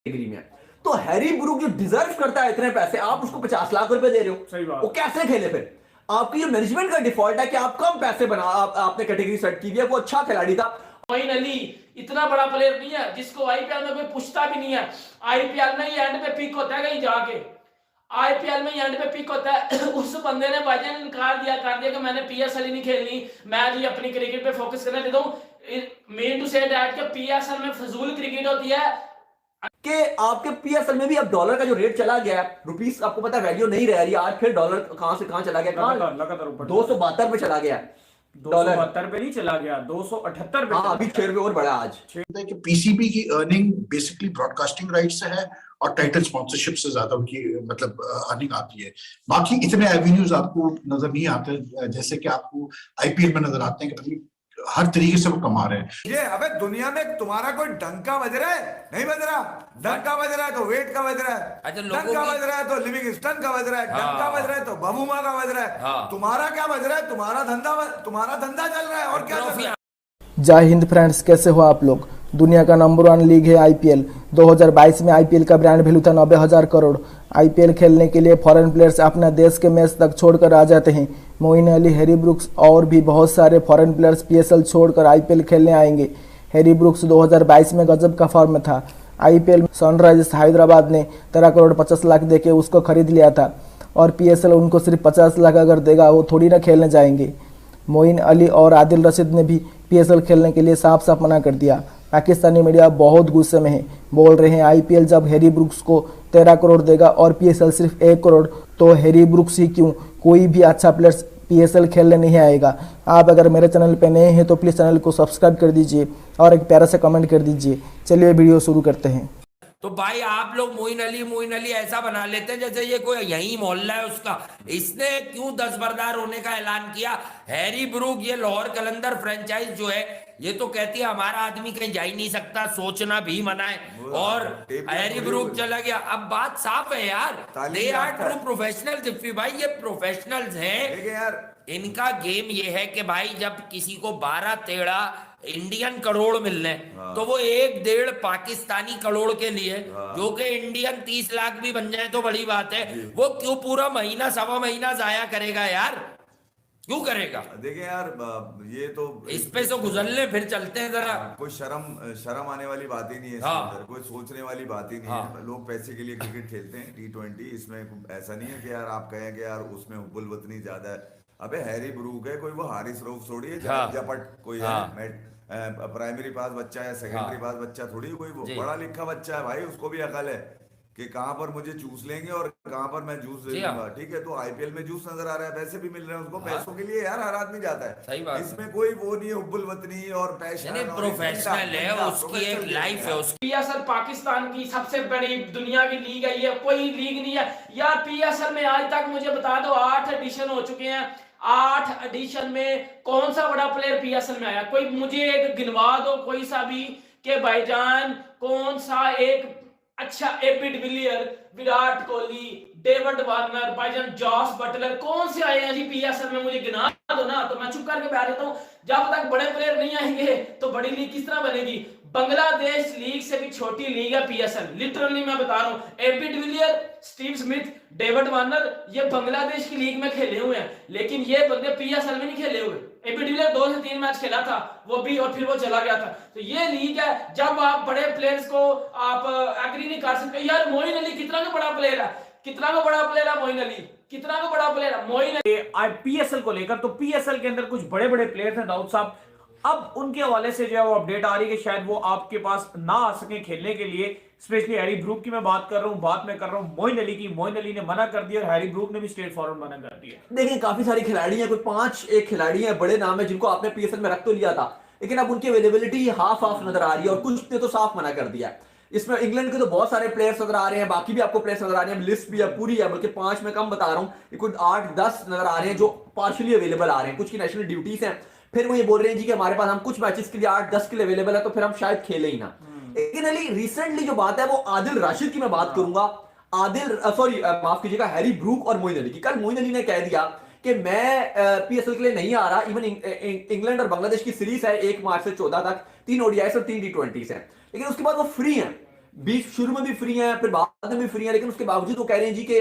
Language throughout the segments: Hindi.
कैटेगरी में। तो हैरी ब्रूक जो डिजर्व करता है इतने पैसे, आप उसको 50 लाख रुपए दे रहे हो, सही बात। वो कैसे खेले फिर? आपकी ये मैनेजमेंट का डिफॉल्ट है कि आप कम पैसे बना, आपने कैटेगरी सेट की है। वो अच्छा खिलाड़ी था। मोइन अली इतना बड़ा प्लेयर नहीं है जिसको आईपीएल में कोई पूछता भी नहीं है। आईपीएल में ये एंड पे पिक होता है कहीं जाके, आईपीएल में एंड पे पिक होता है। उस बंदे ने भाईजान इनकार कर दिया कि मैंने पीएसएल ही नहीं खेलनी, मैं जी अपनी क्रिकेट पे फोकस करने देता हूँ। मीन टू से दैट कि पीएसएल में फजूल क्रिकेट होती है। कि आपके पीएसएल में भी अब डॉलर का जो रेट चला गया है, रुपीस आपको पता है वैल्यू नहीं रह रही। आज फिर डॉलर कहां से कहां चला गया, लगातार ऊपर 272 पे चला गया। 272 पे नहीं चला गया, 278 पे। हाँ, अभी 6 रुपए और बढ़ा आज। कि पीसीबी की अर्निंग बेसिकली ब्रॉडकास्टिंग राइट से है और टाइटल स्पॉन्सरशिप से ज्यादा उनकी मतलब अर्निंग आती है। बाकी इतने एवेन्यूज आपको नजर नहीं आते जैसे कि आपको आईपीएल में नजर आते हैं कि हर तरीके से वो कमा रहे हैं। ये अबे दुनिया में तुम्हारा कोई डंका बज रहा है? नहीं बज रहा। डंका बज रहा है तो वेट का बज रहा है, डंका बज रहा है तो लिविंगस्टन का बज रहा है, डंका बज रहा है तो बबूमा का बज रहा है। तुम्हारा क्या बज रहा है? तुम्हारा धंधा चल रहा है और क्या चल रहा है? जय हिंद फ्रेंड्स, कैसे हो आप लोग। दुनिया का नंबर 1 लीग है आईपीएल। 2022 में आईपीएल का ब्रांड वैल्यू था 90,000 करोड़। आईपीएल खेलने के लिए फॉरेन प्लेयर्स अपना देश के मैच तक छोड़कर आ जाते हैं। मोइन अली, हैरी ब्रूक्स और भी बहुत सारे फॉरेन प्लेयर्स पीएसएल छोड़कर आईपीएल खेलने आएंगे। हैरी ब्रूक्स 2022 में गजब का फॉर्म में था। आईपीएल में सनराइजर्स हैदराबाद ने 13 करोड़ 50 लाख देके उसको खरीद लिया था और पीएसएल उनको सिर्फ 50 लाख अगर देगा वो थोड़ी ना खेलने जाएंगे। मोइन अली और आदिल रशीद ने भी पीएसएल खेलने के लिए साफ साफ मना कर दिया। पाकिस्तानी मीडिया बहुत गुस्से में है, बोल रहे हैं आईपीएल जब हैरी ब्रूक्स को 13 करोड़ देगा और पीएसएल सिर्फ 1 करोड़ तो हैरी ब्रूक्स ही क्यों, कोई भी अच्छा प्लेयर पीएसएल खेलने नहीं आएगा। आप अगर मेरे चैनल पे नए हैं तो प्लीज़ चैनल को सब्सक्राइब कर दीजिए और एक प्यारा सा कमेंट कर दीजिए। चलिए वीडियो शुरू करते हैं। तो भाई आप लोग मोइन अली ऐसा बना लेते हैं जैसे ये कोई यही मोहल्ला है उसका। इसने क्यों दस्तबरदार होने का ऐलान किया? हैरी ब्रूक, ये लाहौर कलंदर फ्रेंचाइज जो है ये तो कहती है हमारा आदमी कहीं जा ही नहीं सकता, सोचना भी मना है, और हैरी ब्रूक चला गया। अब बात साफ है यार, दे आर ट्रू प्रोफेशनल्स भाई, ये प्रोफेशनल्स हैं। इनका गेम ये है कि भाई जब किसी को 12-13 इंडियन करोड़ मिलने तो वो 1-1.5 पाकिस्तानी करोड़ के लिए जो कि इंडियन 30 लाख भी बन जाए तो बड़ी बात है, वो क्यों पूरा महीना सवा महीना जाया करेगा यार? क्यों करेगा? देखिए यार, ये तो इस पे तो गुजर ले, फिर चलते हैं जरा। कोई शर्म आने वाली बात ही नहीं है, कोई सोचने वाली बात ही नहीं है। लोग पैसे के लिए क्रिकेट खेलते हैं T20, इसमें ऐसा नहीं है कि यार आप कहें कि यार उसमें हुब्बुल वतनी ज्यादा है। अबे हैरी ब्रूक है, कोई वो हारिस रऊफ थोड़ी है, जपट कोई है, प्राइमरी पास बच्चा है, सेकेंडरी पास बच्चा थोड़ी, कोई वो पढ़ा लिखा बच्चा है भाई, उसको भी अकल है कि कहां पर मुझे चूस लेंगे और कहां पर मैं जूस दे दूंगा। ठीक है, तो आईपीएल में जूस नजर आ रहा है, पैसे भी मिल रहे हैं उसको, पैसों के लिए यार हर आदमी जाता है। सही बात, इसमें कोई वो नहीं है हुब्बुल वतनी और पैशन, प्रोफेशनल है, उसकी एक लाइफ है उसकी। पीएसएल पाकिस्तान की सबसे बड़ी दुनिया की लीग है, ये कोई लीग नहीं है यार। पीएसएल में आज तक मुझे बता दो 8 एडिशन हो चुके हैं। 8 एडिशन में कौन सा बड़ा प्लेयर पीएसएल में आया? कोई मुझे एक गिनवा दो कोई सा भी कि भाईजान कौन सा एक अच्छा, A B de Villiers, Virat Kohli, David Warner, भाईजान जॉस बटलर, कौन से आए हैं जी पीएसएल में? मुझे गिना दो ना, तो मैं चुप करके बैठ जाता हूं। जब तक बड़े प्लेयर नहीं आएंगे तो बड़ी लीग किस तरह बनेगी? बांग्लादेश लीग से भी छोटी लीग है पीएसएल, लिटरली मैं बता रहा हूं। AB de Villiers, Steve Smith, David Warner, ये बांग्लादेश की लीग में खेले हुए हैं, लेकिन ये बंदे पीएसएल में नहीं खेले हुए। एबी डिविलियर 2 से 3 मैच खेला था वो भी, और फिर वो चला गया था। तो ये लीग है, जब आप बड़े प्लेयर्स को आप एग्री नहीं कर सकते। यार मोइन अली कितना का बड़ा प्लेयर है, कितना का बड़ा प्लेयर है मोइन अली, कितना का बड़ा प्लेयर है मोइन अली। पीएसएल को लेकर तो पीएसएल के अंदर कुछ बड़े बड़े प्लेयर हैं दाऊद साहब, अब उनके हवाले से जो है वो अपडेट आ रही है कि शायद वो आपके पास ना आ सके खेलने के लिए। स्पेशली हैरी ब्रूक की मैं बात कर रहा हूं, बात मैं कर रहा हूं मोइन अली की। मोइन अली ने मना कर दिया और हैरी ब्रूक ने भी स्ट्रेट फॉरवर्ड मना कर दिया। देखिए काफी सारी खिलाड़ी हैं, कोई 5 एक खिलाड़ी हैं, बड़े नाम है जिनको आपने पीएसएल में रख तो लिया था, लेकिन अब उनकी अवेलेबिलिटी हाफ नजर आ रही है और कुछ ने तो साफ मना कर दिया है। इसमें इंग्लैंड के तो बहुत सारे प्लेयर्स नजर आ रहे हैं, बाकी भी आपको प्लेयर्स नजर आ रहे हैं, लिस्ट भी है पूरी है, बल्कि 5 में कम बता रहा हूं, कुछ 8-10 नजर आ रहे हैं जो पार्शियली अवेलेबल आ रहे हैं। कुछ की नेशनल ड्यूटीज हैं, फिर वो ये बोल रहे हैं जी कि हमारे पास हम कुछ मैचेस के लिए 8-10 के लिए अवेलेबल है, तो फिर हम शायद खेले ही ना। लेकिन अली रिसेंटली जो बात है वो आदिल राशिद की मैं बात करूंगा। माफ कीजिएगा, हैरी ब्रूक और मोइन अली की। कल मोइन अली ने कह दिया कि मैं पीएसएल के लिए नहीं आ रहा। इवन इंग्लैंड और बांग्लादेश की सीरीज है 1 मार्च से 14 तक, 3 ओडीआई और 3 T20 है, लेकिन उसके बाद वो फ्री हैं। बीच शुरू में भी फ्री है, फिर बाद में भी फ्री है, लेकिन उसके बावजूद वो कह रहे हैं जी कि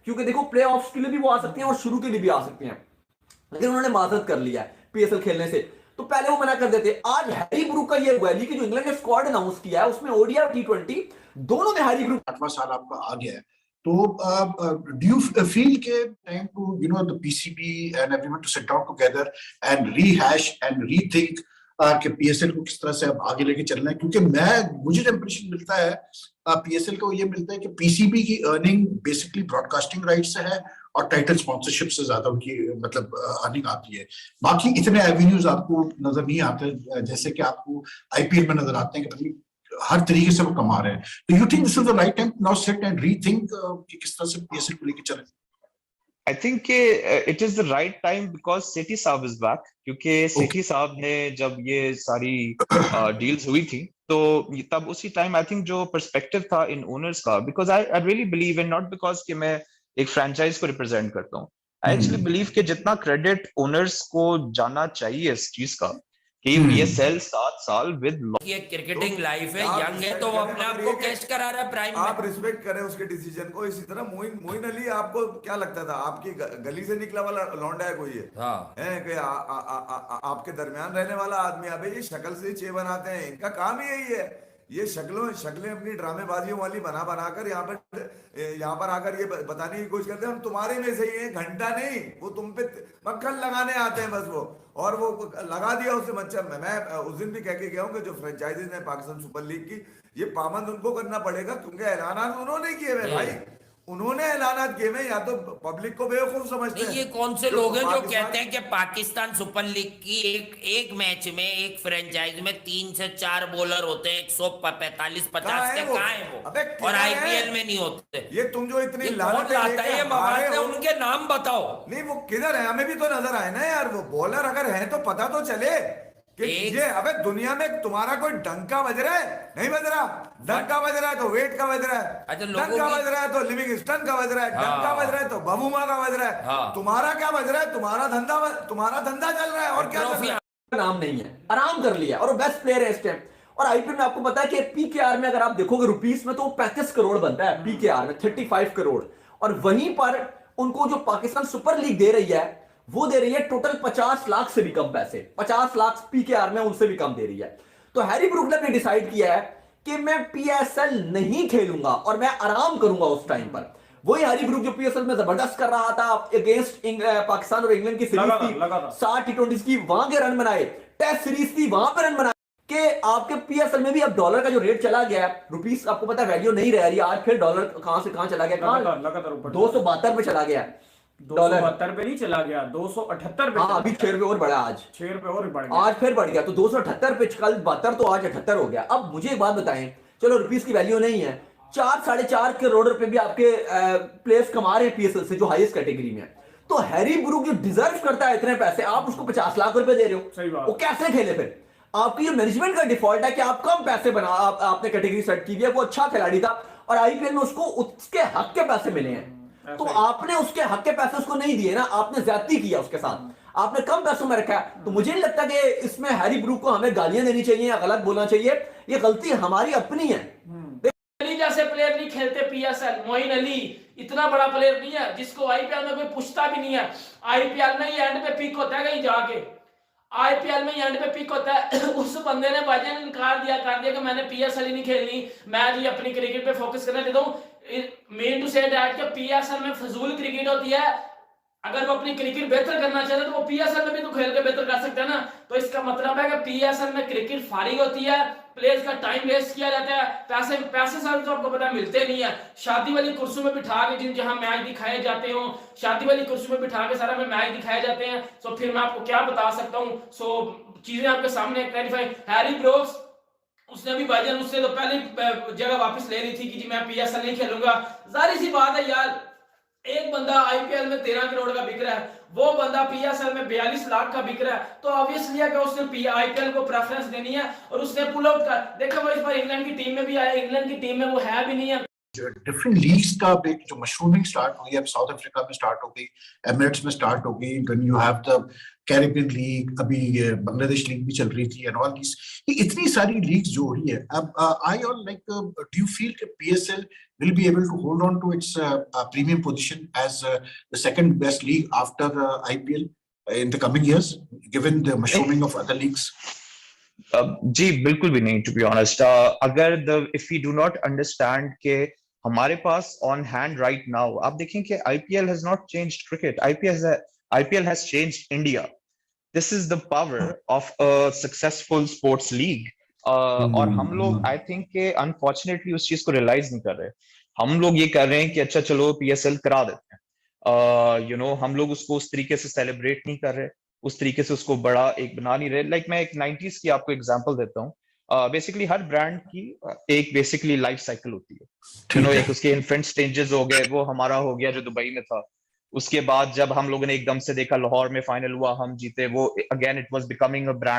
क्योंकि देखो प्ले ऑफ के लिए भी वो आ सकते हैं और शुरू के लिए भी आ सकते हैं, लेकिन उन्होंने माजरत कर लिया है पीएसएल खेलने से। तो पहले वो मना कर देते। आज हैरी ब्रूक का ये हुआ है कि जो इंग्लैंड ने स्क्वाड अनाउंस किया है उसमें ओडीआई और टी20 दोनों में हैरी ब्रूक 8वां साल आपका आ गया है, तो डू यू फील के time to the PCB and everyone to sit down together and rehash and rethink कि पीएसएल को किस तरह से अब आगे लेके चलना है? क्योंकि मुझे जो इंप्रेशन मिलता है पीएसएल को ये मिलता है कि पीसीबी की अर्निंग बेसिकली ब्रॉडकास्टिंग राइट से है और टाइटल स्पॉन्सरशिप से ज्यादा उनकी मतलब अर्निंग आती है। बाकी इतने एवेन्यूज आपको नजर नहीं आते जैसे कि आपको आईपीएल में नजर आते हैं कि हर तरीके से वो कमा रहे हैं। तो you think this is the right time now sit and rethink कि किस तरह से पीएसएल को लेके चलें? I think it is the right time because सेठी साहब is back, क्योंकि सेठी साहब ने जब ये सारी डील्स हुई थी तो तब उसी टाइम आई थिंक जो पर्सपेक्टिव था इन ओनर्स का, because I really believe in, not because कि मैं एक फ्रेंचाइज को रिप्रेजेंट करता हूँ, आई एक्चुअली बिलीव कि जितना क्रेडिट ओनर्स को जाना चाहिए इस चीज का कि पीएसएल 7 साल विद ये क्रिकेटिंग लाइफ है, यंग है तो वो अपने आप को कैश करा रहा है प्राइम में। आप रिस्पेक्ट करें उसके डिसीजन को। इसी तरह मोइन अली आपको क्या लगता था? आपकी गली से निकला वाला लौंडा है कोई है? हाँ। है कि आपके दरमियान रहने वाला आदमी? अबे ये शक्ल से 6 बनाते हैं, इनका काम ही यही है। ये शक्लें अपनी ड्रामेबाजियों वाली बना कर यहाँ पर आकर ये बताने की कोशिश करते हैं हम तुम्हारे में से ही हैं, घंटा नहीं, वो तुम पे मक्खन लगाने आते हैं बस वो, और वो लगा दिया उससे मच्छर। मैं उस दिन भी कह के गया हूँ कि जो फ्रेंचाइजीज है पाकिस्तान सुपर लीग की, ये पाबंद उनको करना पड़ेगा क्योंकि ऐलान उन्होंने किए हुए भाई, उन्होंने ऐलानात किए हैं। या तो पब्लिक को बेवकूफ समझते हैं। ये कौन से लोग हैं जो कहते हैं कि पाकिस्तान सुपर लीग की एक मैच में एक फ्रेंचाइज में 3 से 4 बॉलर होते हैं 145-50 के, कहाँ है वो? और आईपीएल में नहीं होते। ये तुम जो इतनी लानत लाता है ये मवाद है, उनके नाम बताओ। नहीं वो किधर है? हमें भी तो नजर आए ना यार, वो बॉलर अगर है तो पता तो चले कि ये अबे दुनिया में तुम्हारा कोई डंका बज रहा है? नहीं बज रहा। डंका बज रहा है तो वेट का बज रहा है, डंका बज रहा है तो लिविंगस्टन का बज रहा है, डंका बज रहा है तो बबूमा का बज रहा है। तुम्हारा क्या बज रहा है? तुम्हारा धंधा चल रहा है और क्या चल रहा है? नाम नहीं है, आराम कर लिया और वो बेस्ट प्लेयर है इस टाइम। और आईपीएल में आपको पता है कि पीकेआर में अगर आप देखोगे रुपीस में तो 35 करोड़ बनता है, पीकेआर में 35 करोड़, और वहीं पर उनको जो पाकिस्तान सुपर लीग दे रही है वो दे रही है टोटल 50 लाख से भी कम पैसे, 50 लाख पीकेआर में उनसे भी कम दे रही है। तो हैरी ब्रूक ने डिसाइड किया है कि मैं पीएसएल नहीं खेलूंगा और मैं आराम करूंगा उस टाइम पर। वही हैरी ब्रूक जो पीएसएल में जबरदस्त कर रहा था अगेंस्ट पाकिस्तान और इंग्लैंड की सीरीज थी, 60 टी20 की, वहां के रन बनाए, टेस्ट सीरीज थी वहां पर रन बनाए। कि आपके पीएसएल में भी अब डॉलर का जो रेट चला गया है, रुपीस आपको पता है वैल्यू नहीं रह रही। आज फिर डॉलर कहां से कहां चला गया, 272 पे चला गया, 272 पे नहीं चला गया, 278 पे। हाँ, अभी 6 रुपए और बढ़ा, आज 6 रुपए और बढ़ गया, आज फिर बढ़ गया। तो 278 पे, कल 72 तो आज 78 हो गया। अब मुझे एक बात बताएं, चलो रुपीस की वैल्यू नहीं है, 4-4.5 करोड़ रुपए भी आपके प्लेयर्स कमा रहे हैं पीएसएल से जो हाईएस्ट कैटेगरी में। तो हैरी ब्रूक जो डिजर्व करता है इतने पैसे, आप उसको 50 लाख रुपए दे रहे हो, सही बात। वो कैसे खेले? फिर आपकी ये मैनेजमेंट का डिफॉल्ट है कि आप कम पैसे बना, आपने कैटेगरी सेट की है, वो अच्छा खिलाड़ी था और आईपीएल में उसको उसके हक के पैसे मिले हैं। तो आपने उसके हक के पैसे उसको नहीं दिए ना, आपने ज्यादती किया उसके साथ, आपने कम पैसों में रखा है। तो मुझे नहीं लगता कि इसमें हैरी ब्रूक को हमें गालियां देनी चाहिए या गलत बोलना चाहिए, ये गलती हमारी अपनी है। जैसे प्लेयर नहीं खेलते पीएसएल, मोइन अली इतना बड़ा प्लेयर नहीं है जिसको आईपीएल में कोई पूछता भी नहीं है। आईपीएल में ही एंड पे पिक होता है कहीं जाके, आईपीएल में ही एंड पे पिक होता है। उस बंदे ने भाईजान इनकार कर दिया कि मैंने पीएसएल ही नहीं खेलनी, मैं जी अपनी क्रिकेट पे फोकस करना चाहता हूं। मीन टू से दैट कि पीएसएल में फजूल क्रिकेट होती है। अगर वो अपनी क्रिकेट बेहतर करना चाहते तो वो पीएसएल में भी तो खेल के बेहतर कर सकते हैं ना। तो इसका मतलब है कि पीएसएल में क्रिकेट फारिग होती है, प्लेयर्स का टाइम वेस्ट किया जाता है, पैसे सारे तो आपको पता मिलते नहीं है। शादी वाली कुर्सी में बिठा के जहां मैच दिखाए जाते हो, शादी वाली कुर्सी में बिठा के सारा में मैच दिखाए जाते हैं। सो फिर मैं आपको क्या बता सकता हूं। सो चीजें आपके सामने क्लैरिफाई। हैरी ब्रूक्स उसने भी भाईजान उससे तो पहले जगह वापस ले रही थी कि जी मैं पीएसएल नहीं खेलूंगा। जाहिर सी बात है यार, एक बंदा आईपीएल में 13 करोड़ का बिक रहा है, वो बंदा पीएसएल में 42 लाख का बिक रहा है। तो ऑब्वियसली है कि उसने आईपीएल को प्रेफरेंस देनी है और उसने पुल आउट कर। देखो वो इस बार इंग्लैंड की टीम में भी आया, इंग्लैंड की टीम में वो है भी नहीं है। डिफरेंट लीग्स का जो मशरूमिंग स्टार्ट हुई है, अब साउथ अफ्रीका में स्टार्ट हो गई, एमिरेट्स में स्टार्ट हो गई, then you have the Caribbean league, अभी बांग्लादेश लीग भी चल रही थी एंड ऑल दिस, ये इतनी सारी लीग्स जो हो रही है अब, I on like do you feel कि PSL will be able to hold on to its premium position as the second best league after IPL in the coming years, given the mushrooming of other leagues? जी बिल्कुल भी नहीं, टू बी ऑनेस्ट। अगर if we do not understand के हमारे पास ऑन हैंड राइट नाउ, आप देखें कि IPL has not changed cricket, IPL has changed India. This is the power of a successful sports league. और हम लोग आई थिंक के अनफॉर्चुनेटली उस चीज को रियलाइज नहीं कर रहे। हम लोग ये कर रहे हैं कि अच्छा चलो पीएसएल करा देते हैं, यू नो, हम लोग उसको उस तरीके से सेलिब्रेट नहीं कर रहे, उस तरीके से उसको बड़ा एक बना नहीं रहे। लाइक मैं एक 90s की आपको एग्जांपल देता हूँ। बेसिकली हर ब्रांड की एक बेसिकली लाइफ साइकिल होती है, यू नो। एक उसके इन्फेंट स्टेजेस हो गए, वो हमारा हो गया जो दुबई में था। उसके बाद जब हम लोगों ने एकदम से देखा लाहौर में फाइनल हुआ, हम जीते, वो again it was becoming a brand.